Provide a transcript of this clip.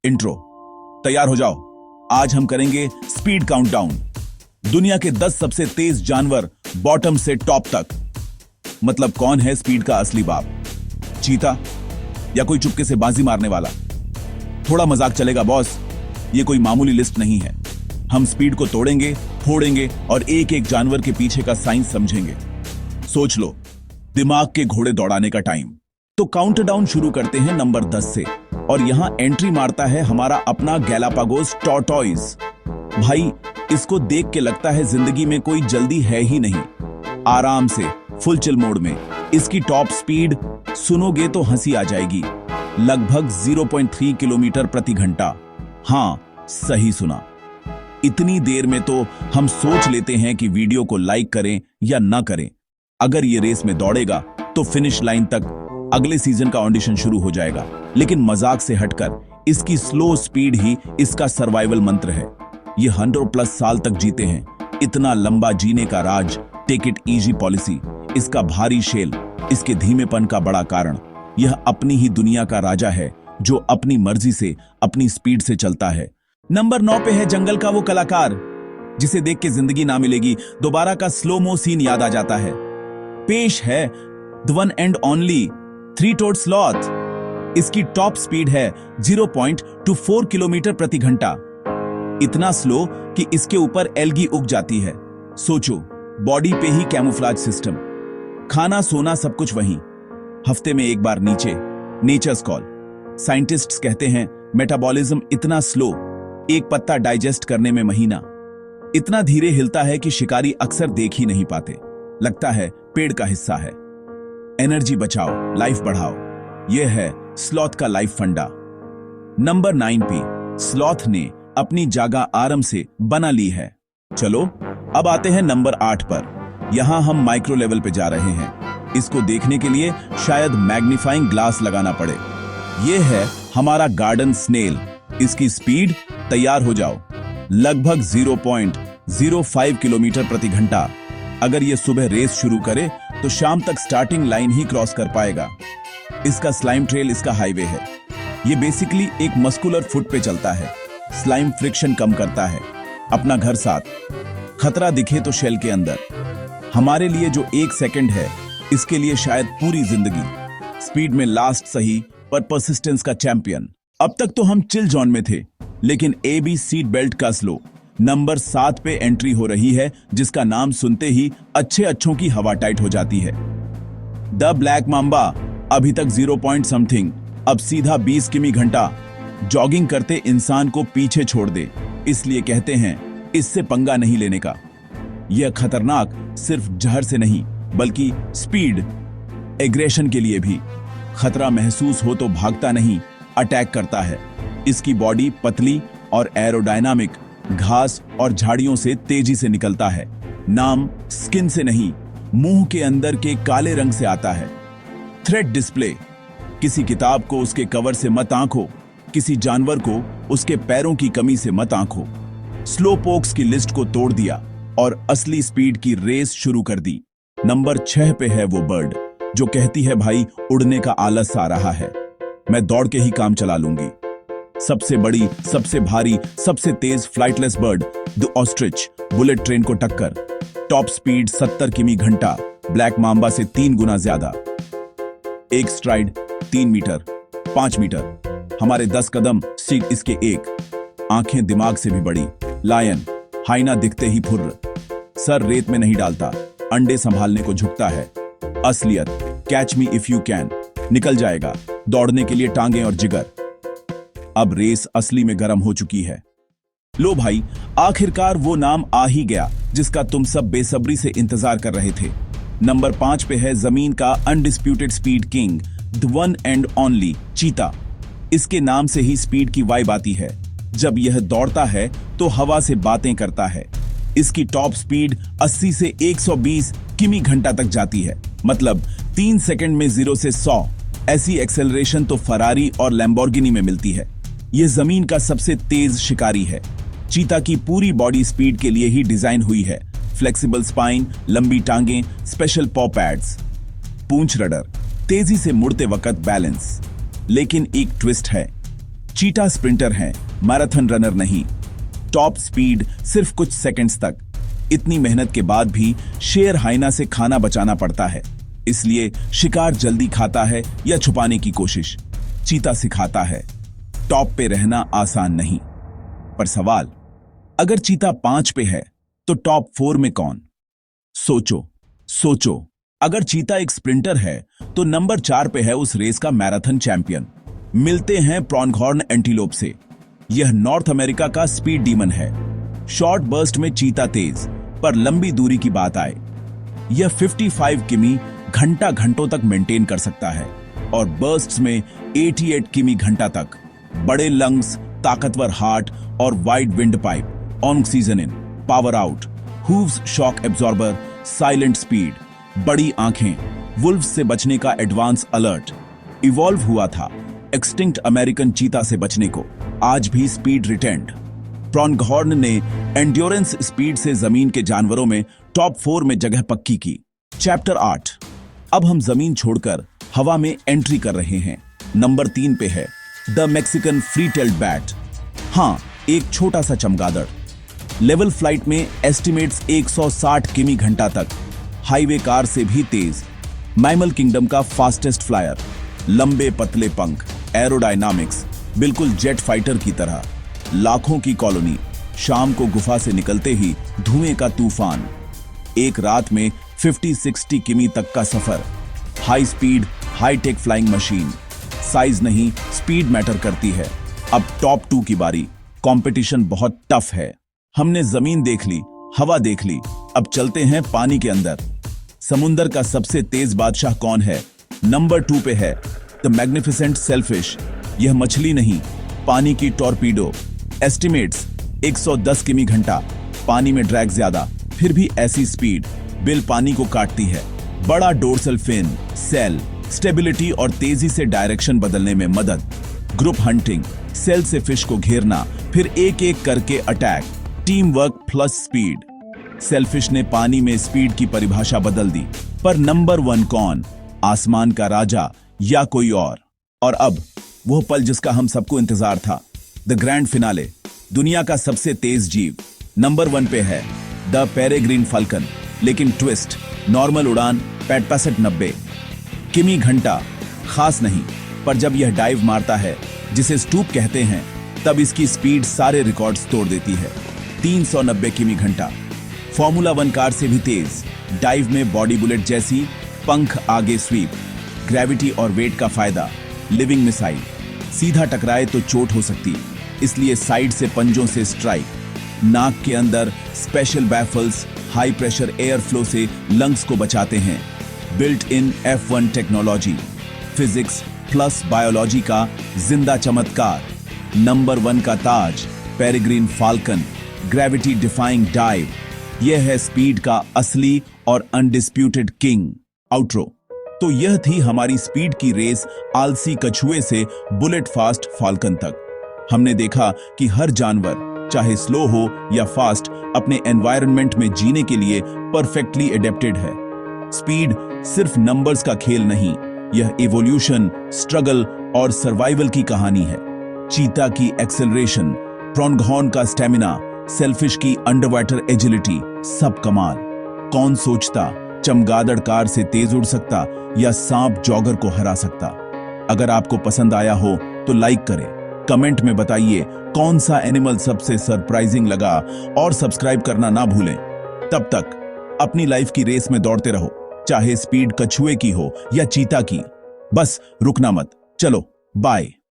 Intro. तैयार हो जाओ, आज हम करेंगे स्पीड काउंटडाउन। दुनिया के 10 सबसे तेज जानवर, बॉटम से टॉप तक। मतलब कौन है स्पीड का असली बाप, चीता या कोई चुपके से बाजी मारने वाला? थोड़ा मजाक चलेगा बॉस, ये कोई मामूली लिस्ट नहीं है। हम स्पीड को तोड़ेंगे, फोड़ेंगे और एक एक जानवर के पीछे का साइंस समझेंगे। सोच लो, दिमाग के घोड़े दौड़ाने का टाइम। तो काउंटडाउन शुरू करते हैं नंबर 10 से, और यहां एंट्री मारता है हमारा अपना गैलापागोस टॉर्टॉइज। भाई, इसको देख के लगता है जिंदगी में कोई जल्दी है ही नहीं। आराम से फुल चिल मोड में इसकी टॉप स्पीड सुनोगे तो हंसी आ जाएगी, लगभग 0.3 किलोमीटर प्रति घंटा। हां, सही सुना। इतनी देर में तो हम सोच लेते हैं कि वीडियो को लाइक करें या ना करें। अगर ये रेस में दौड़ेगा तो फिनिश लाइन तक अगले सीजन का ऑडिशन शुरू हो जाएगा। लेकिन मजाक से हटकर इसकी स्लो स्पीड ही इसका सर्वाइवल मंत्र है। ये 100+ साल तक जीते हैं। इतना लंबा जीने का राज टेक इट इजी पॉलिसी, इसका भारी शेल, इसके धीमेपन का बड़ा कारण। यह अपनी ही दुनिया का राजा है जो अपनी मर्जी से अपनी स्पीड से चलता है। नंबर 9 पे है जंगल का वो कलाकार जिसे देख के जिंदगी ना मिलेगी दोबारा का स्लो-मो सीन याद आ जाता है। पेश है the one and only 3-toed sloth. इसकी टॉप स्पीड है 0.24 किलोमीटर प्रति घंटा। इतना स्लो कि इसके ऊपर एल्गी उग जाती है। सोचो, बॉडी पे ही कैमोफ्लेज सिस्टम, खाना सोना सब कुछ वहीं। हफ्ते में एक बार नीचे, नेचर्स कॉल। साइंटिस्ट्स कहते हैं मेटाबॉलिज्म इतना स्लो, एक पत्ता डाइजेस्ट करने में महीना। इतना धीरे हिलता है कि शिकारी अक्सर देख ही नहीं पाते, लगता है पेड़ का हिस्सा है। एनर्जी बचाओ, लाइफ बढ़ाओ, यह है स्लॉथ का लाइफ फंडा। नंबर 9 पे स्लॉथ ने अपनी जगह आराम से बना ली है। चलो अब आते हैं नंबर 8 पर। यहां हम माइक्रो लेवल पे जा रहे हैं। इसको देखने के लिए शायद मैग्नीफाइंग ग्लास लगाना पड़े। यह है हमारा गार्डन स्नेल। इसकी स्पीड, तैयार हो जाओ, लगभग 0.05 किलोमीटर प्रति घंटा। अगर यह सुबह रेस शुरू करे तो शाम तक स्टार्टिंग लाइन ही क्रॉस कर पाएगा। इसका स्लाइम ट्रेल इसका हाईवे है। यह बेसिकली एक मस्कुलर फुट पे चलता है। स्लाइम फ्रिक्शन कम करता है। अपना घर साथ, खतरा दिखे तो शेल के अंदर। हमारे लिए जो 1 सेकंड है, इसके लिए शायद पूरी जिंदगी। स्पीड में लास्ट सही, पर परसिस्टेंस का चैंपियन। अब तक तो हम चिल जोन में थे, लेकिन AB सीट बेल्ट का स्लो नंबर 7 पे एंट्री हो रही है, जिसका नाम सुनते ही अच्छों की हवा टाइट हो जाती है। द ब्लैक मांबा अभी तक 0 पॉइंट समथिंग, अब सीधा 20 किमी घंटा। जॉगिंग करते इंसान को पीछे छोड़ दे, इसलिए कहते हैं इससे पंगा नहीं लेने का। यह खतरनाक सिर्फ जहर से नहीं, बल्कि स्पीड, एग्रेशन के लिए भी। खतरा महसूस हो तो भागता नहीं, अटैक करता है। इसकी बॉडी पतली और एरोडायनामिक, घास और झाड़ियों से तेजी से निकलता है। नाम स्किन से नहीं, मुंह के अंदर के काले रंग से आता है। थ्रेड डिस्प्ले, किसी किताब को उसके कवर से मत आंखो, किसी जानवर को उसके पैरों की कमी से मत आंखो। स्लो पोक्स की लिस्ट को तोड़ दिया और असली स्पीड की रेस शुरू कर दी। नंबर 6 पे है वो बर्ड जो कहती है भाई उड़ने का आलस आ रहा है, मैं दौड़ के ही काम चला लूंगी। सबसे बड़ी, सबसे भारी, सबसे तेज flightless bird the ostrich, bullet train को टक्कर। टॉप स्पीड 70 किमी घंटा, ब्लैक मांबा से 3 गुना ज्यादा। एक स्ट्राइड 3 मीटर, 5 मीटर। हमारे 10 कदम सीट इसके एक। आंखें दिमाग से भी बड़ी। लायन, हाइना दिखते ही फुर्र। सर रेत में नहीं डालता, अंडे संभालने को झुकता है। असलियत, catch me if you can, निकल जाएगा। दौड़ने के लिए टांगे और जिगर। अब रेस असली में गर्म हो चुकी है। लो भाई, आखिरकार वो नाम आ ही गया जिसका तुम सब बेसब्री से इंतजार कर रहे थे। नंबर 5 पे है जमीन का undisputed speed king, the one and only चीता। इसके नाम से ही स्पीड की वाइब आती है। जब यह दौड़ता है तो हवा से बातें करता है। इसकी टॉप स्पीड 80 से 120 किमी घंटा तक जाती है। मतलब 3 सेकंड में 0 से 100। ऐसी एक्सेलरेशन तो फरारी और लैम्बोर्गिनी में मिलती है। यह जमीन का सबसे तेज शिकारी है। चीता की पूरी बॉडी स्पीड के लिए ही डिजाइन हुई है। फ्लेक्सिबल स्पाइन, लंबी टांगें, स्पेशल पॉ पैड्स, पूंछ रडर, तेजी से मुड़ते वक्त बैलेंस। लेकिन एक ट्विस्ट है, चीता स्प्रिंटर हैं, मैराथन रनर नहीं। टॉप स्पीड सिर्फ कुछ सेकंड्स तक। इतनी मेहनत के बाद भी शेर हाइना से खाना बचाना पड़ता है, इसलिए शिकार जल्दी खाता है या छुपाने की कोशिश। चीता सिखाता है टॉप पे रहना आसान नहीं। पर सवाल, अगर चीता 5 पे है तो टॉप 4 में कौन? सोचो। अगर चीता एक स्प्रिंटर है तो नंबर 4 पे है उस रेस का मैराथन चैंपियन। मिलते हैं प्रॉनघॉर्न एंटीलोप से। यह नॉर्थ अमेरिका का स्पीड डीमन है। शॉर्ट बर्स्ट में चीता तेज, पर लंबी दूरी की बात आए, यह 55 किमी घंटों तक मेंटेन कर सकता है और बर्स्ट्स में 88 किमी घंटा तक। बड़े लंग्स, ताकतवर हार्ट और wide wind pipe, oxygen in, power out, hooves shock absorber, silent speed, बड़ी आंखें, वुल्व्स से बचने का एडवांस अलर्ट। इवॉल्व हुआ था एक्सटिंक्ट अमेरिकन चीता से बचने को, आज भी स्पीड रिटेंड। प्रॉनघॉर्न ने एंड्योरेंस स्पीड से जमीन के जानवरों में टॉप 4 में जगह पक्की की। चैप्टर 8। अब हम जमीन छोड़कर हवा में एंट्री कर रहे हैं। नंबर 3 पे है the Mexican free tailed bat. हाँ, एक छोटा सा चमगादड़। लेवल फ्लाइट में एस्टिमेट्स 160 किमी घंटा तक, हाईवे कार से भी तेज। मैमल किंगडम का फास्टेस्ट फ्लायर। लंबे पतले पंख, एरोडायनामिक्स बिल्कुल जेट फाइटर की तरह। लाखों की कॉलोनी, शाम को गुफा से निकलते ही धुएं का तूफान। एक रात में 50-60 किमी तक का सफर। High speed, high tech flying machine. Size नहीं, स्पीड मैटर करती है। अब टॉप 2 की बारी। कंपटीशन बहुत टफ है। हमने जमीन देख ली, हवा देख ली, अब चलते हैं पानी के अंदर। समुंदर का सबसे तेज बादशाह कौन है? नंबर 2 पे है द मैग्निफिसेंट सेलफिश। यह मछली नहीं, पानी की टॉर्पीडो। एस्टिमेट्स 110 किमी घंटा, पानी में ड्रैग ज्यादा, फिर भी ऐसी स्पीड, बिल पानी को काटती है। बड़ा डोर्सल फिन, सेल, स्टेबिलिटी और तेजी से डायरेक्शन बदलने में मदद। ग्रुप हंटिंग, सेल से फिश को घेरना, फिर एक एक करके attack. Team work plus speed. Shellfish ने पानी में स्पीड की परिभाषा बदल दी। पर नंबर 1 कौन? आसमान का राजा या कोई और? और अब वो पल जिसका हम सबको इंतजार था, द ग्रैंड फिनाले। दुनिया का सबसे तेज जीव। नंबर 1 पे है द पेरेग्रीन फाल्कन। लेकिन ट्विस्ट, नॉर्मल उड़ान 65-90 किमी घंटा, खास नहीं, पर जब यह डाइव मारता है, जिसे स्टूप कहते हैं, तब इसकी स्पीड सारे रिकॉर्ड्स तोड़ देती है। 390 किमी घंटा। फॉर्मूला 1 कार से भी तेज। डाइव में बॉडी बुलेट जैसी, पंख आगे स्वीप। ग्रेविटी और वेट का फायदा। लिविंग मिसाइल, सीधा टकराए तो चोट हो सकती, इसलिए साइड से पंजों से स्ट्राइक। नाक के अंदर special baffles high pressure air flow से लंग्स को बचाते हैं। Built in F1 technology, physics plus biology का जिंदा चमत्कार। नंबर 1 का ताज, peregrine falcon, gravity defying dive. यह है स्पीड का असली और अनडिस्प्यूटेड किंग। आउट्रो। तो यह थी हमारी स्पीड की रेस, आलसी कछुए से बुलेट फास्ट फाल्कन तक। हमने देखा कि हर जानवर, चाहे स्लो हो या फास्ट, अपने एनवायरनमेंट में जीने के लिए परफेक्टली एडेप्टेड है। स्पीड सिर्फ नंबर्स का खेल नहीं, यह इवोल्यूशन, स्ट्रगल और सर्वाइवल की कहानी है। चीता की एक्सेलरेशन, प्रॉनघॉर्न का स्टेमिना, सेलफिश की अंडरवाटर एजिलिटी, सब कमाल। कौन सोचता चमगादड़ कार से तेज उड़ सकता या सांप जॉगर को हरा सकता? अगर आपको पसंद आया हो तो लाइक करें, कमेंट में बताइए कौन सा एनिमल सबसे सरप्राइजिंग लगा और सब्सक्राइब करना ना भूलें। तब तक अपनी लाइफ की रेस में दौड़ते रहो, चाहे स्पीड कछुए की हो या चीता की। बस रुकना मत। चलो, बाय।